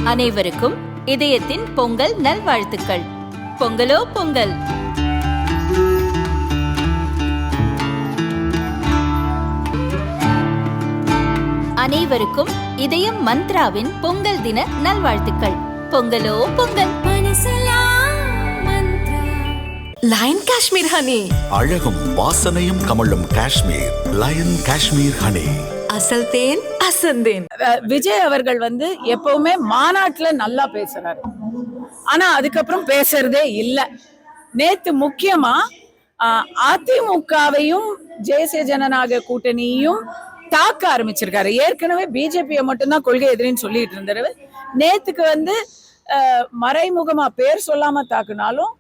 அனைவருக்கும் இதயத்தின் பொங்கல் நல்வாழ்த்துக்கள். பொங்கலோ பொங்கல். அனைவருக்கும் இதயம் மந்த்ராவின் பொங்கல் தின நல்வாழ்த்துக்கள். பொங்கலோ பொங்கல். லயன் காஷ்மீர் ஹனி, அழகும் வாசனையும் கமழும் காஷ்மீர் லயன் காஷ்மீர் ஹனி. அசல் தேன் அசந்தேன். விஜய் அவர்கள் எப்பவுமே மாநாட்டுல நல்லா பேசுறாரு, ஆனா அதுக்கப்புறம் பேசுறதே இல்லை. நேத்து முக்கியமா அதிமுகவையும் தேசிய ஜனநாயக கூட்டணியும் தாக்க ஆரம்பிச்சிருக்காரு. ஏற்கனவே பிஜேபியை மட்டும்தான் கொள்கை எதிரின்னு சொல்லிட்டு இருந்தாரு. நேத்துக்கு மறைமுகமா பேர் சொல்லாம தாக்குனாலும்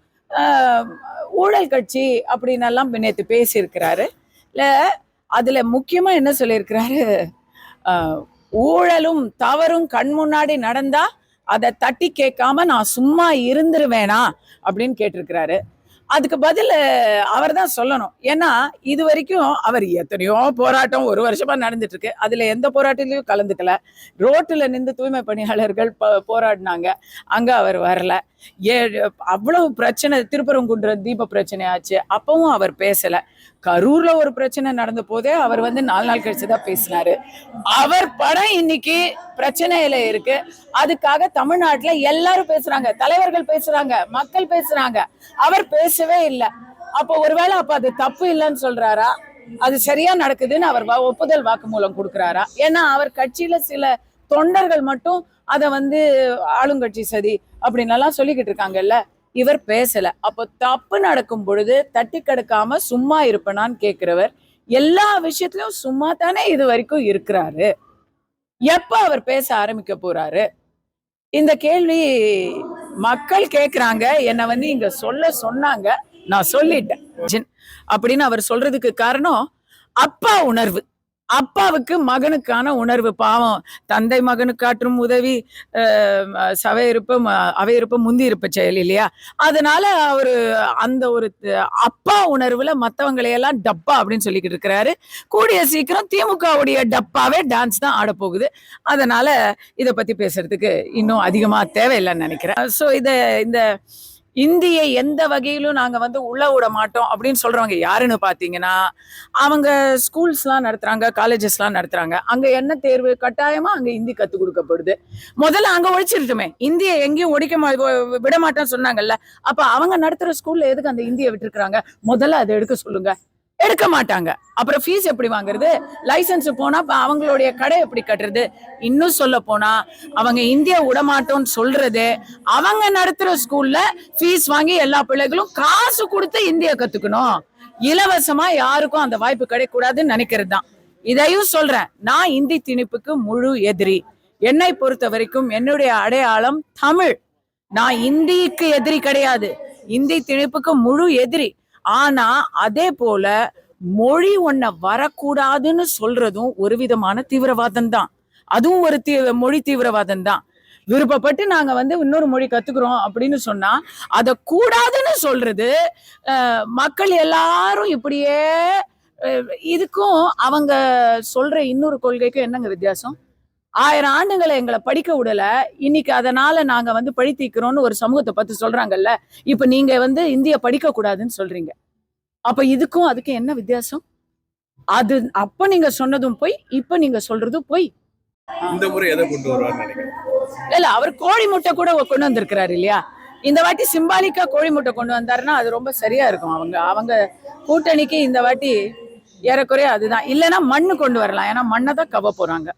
ஊழல் கட்சி அப்படின்னு எல்லாம் நேத்து பேசியிருக்கிறாரு. இல்ல அதுல முக்கியமா என்ன சொல்லியிருக்கிறாரு, ஊழலும் தவறும் கண் முன்னாடி நடந்தா அதை தட்டி கேட்காம நான் சும்மா இருந்துருவேனா அப்படின்னு கேட்டிருக்கிறாரு. அதுக்கு பதில் அவர் தான் சொல்லணும். ஏன்னா இது வரைக்கும் அவர் எத்தனையோ போராட்டம் ஒரு வருஷமா நடந்துட்டு இருக்கு, அதுல எந்த போராட்டத்திலையும் கலந்துக்கல. ரோட்டுல நின்று தூய்மை பணியாளர்கள் போராடினாங்க, அங்க அவர் வரல. அவ்வளவு பிரச்சனை, திருப்பரங்குன்றம் தீப பிரச்சனை ஆச்சு, அப்பவும் அவர் பேசல. கரூர்ல ஒரு பிரச்சனை நடந்த போதே அவர் 4 நாள் கழிச்சுதான் பேசினாரு. அவர் படம் இன்னைக்கு பிரச்சனையில இருக்கு, அதுக்காக தமிழ்நாட்டுல எல்லாரும் பேசுறாங்க, தலைவர்கள் பேசுறாங்க, மக்கள் பேசுறாங்க, அவர் பேசவே இல்லை. அப்போ ஒருவேளை அது தப்பு இல்லைன்னு சொல்றாரா, அது சரியா நடக்குதுன்னு அவர் ஒப்புதல் வாக்குமூலம் கொடுக்குறாரா? ஏன்னா அவர் கட்சியில சில தொண்டர்கள் மட்டும் அதை ஆளுங்கட்சி சதி அப்படின்னு எல்லாம் சொல்லிக்கிட்டு இருக்காங்கல்ல, இவர் பேசல. அப்போ தப்பு நடக்கும் பொழுது தட்டி கடுக்காம சும்மா இருப்பனான்னு கேட்கிறவர் எல்லா விஷயத்திலும் சும்மா தானே இது வரைக்கும் இருக்கிறாரு. எப்ப அவர் பேச ஆரம்பிக்க போறாரு? இந்த கேள்வி மக்கள் கேக்குறாங்க. என்ன இங்க சொன்னாங்க, நான் சொல்லிட்டேன் அப்படின்னு அவர் சொல்றதுக்கு காரணம் அப்பா உணர்வு. அப்பாவுக்கு மகனுக்கான உணர்வு. பாவம், தந்தை மகனுக்கு காற்றும் உதவி அவையிருப்ப முந்தி இருப்ப செயல் இல்லையா? அதனால அவரு அந்த ஒரு அப்பா உணர்வுல மற்றவங்களையெல்லாம் டப்பா அப்படின்னு சொல்லிக்கிட்டு இருக்கிறாரு. கூடிய சீக்கிரம் திமுகவுடைய டப்பாவே டான்ஸ் தான் ஆட போகுது. அதனால இதை பத்தி பேசுறதுக்கு இன்னும் அதிகமா தேவையில்லைன்னு நினைக்கிறேன். ஸோ இந்த இந்தியை எந்த வகையிலும் நாங்க உள்ள விட மாட்டோம் அப்படின்னு சொல்றவங்க யாருன்னு பாத்தீங்கன்னா, அவங்க ஸ்கூல்ஸ்லாம் நடத்துறாங்க, காலேஜஸ்லாம் நடத்துறாங்க. அங்க என்ன தேர்வு? கட்டாயமா அங்க இந்தி கத்து கொடுக்கப்படுது. முதல்ல அங்க ஒழிச்சிருட்டுமே, இந்தியை எங்கேயும் விட மாட்டேன்னு சொன்னாங்கல்ல, அப்ப அவங்க நடத்துற ஸ்கூல்ல எதுக்கு அந்த இந்தியை விட்டுருக்காங்க? முதல்ல அதை எடுக்க சொல்லுங்க. எடுக்க மாட்டாங்க. அப்புறம் ஃபீஸ் எப்படி வாங்குறது? லைசன்ஸ் போனா அவங்களுடைய கடை எப்படி கட்டுறது? இன்னும் சொல்ல போனா அவங்க இந்தியா விடமாட்டோம்னு சொல்றது, அவங்க நடத்துற ஸ்கூல்ல ஃபீஸ் வாங்கி எல்லா பிள்ளைகளும் காசு கொடுத்து இந்தியா கத்துக்கணும், இலவசமா யாருக்கும் அந்த வாய்ப்பு கிடைக்கூடாதுன்னு நினைக்கிறது தான். இதையும் சொல்றேன், நான் இந்தி திணிப்புக்கு முழு எதிரி. என்னை பொறுத்த வரைக்கும் என்னுடைய அடையாளம் தமிழ். நான் இந்திக்கு எதிரி கிடையாது, இந்தி திணிப்புக்கு முழு எதிரி. ஆனா அதே போல மொழி ஒன்ன வரக்கூடாதுன்னு சொல்றதும் ஒரு விதமான தீவிரவாதம் தான். அதுவும் ஒரு மொழி தீவிரவாதம் தான். விருப்பப்பட்டு நாங்க இன்னொரு மொழி கத்துக்கிறோம் அப்படின்னு சொன்னா அத கூடாதுன்னு சொல்றது, மக்கள் எல்லாரும் இப்படியே. இதுக்கும் அவங்க சொல்ற இன்னொரு கொள்கைக்கும் என்னங்க வித்தியாசம்? 1000 ஆண்டுகளை எங்களை படிக்க விடல, இன்னைக்கு அதனால நாங்க பழி தீக்கிறோம்னு ஒரு சமூகத்தை பத்தி சொல்றாங்கல்ல. இப்ப நீங்க இந்திய படிக்க கூடாதுன்னு சொல்றீங்க. அப்ப இதுக்கும் அதுக்கும் என்ன வித்தியாசம்? அது அப்ப நீங்க சொன்னதும் போய், இப்ப நீங்க சொல்றதும் போய். இந்த முறை எதை கொண்டு வருவார்னு நினைக்கிறேன்? இல்ல, அவர் கோழி முட்டை கூட கொண்டு வந்திருக்கிறாரு இல்லையா? இந்த வாட்டி சிம்பாலிக்கா கோழி முட்டை கொண்டு வந்தாருன்னா அது ரொம்ப சரியா இருக்கும். அவங்க கூட்டணிக்கு இந்த வாட்டி ஏறக்குறைய அதுதான். இல்லைன்னா மண்ணு கொண்டு வரலாம், ஏன்னா மண்ணை தான் கவ போறாங்க.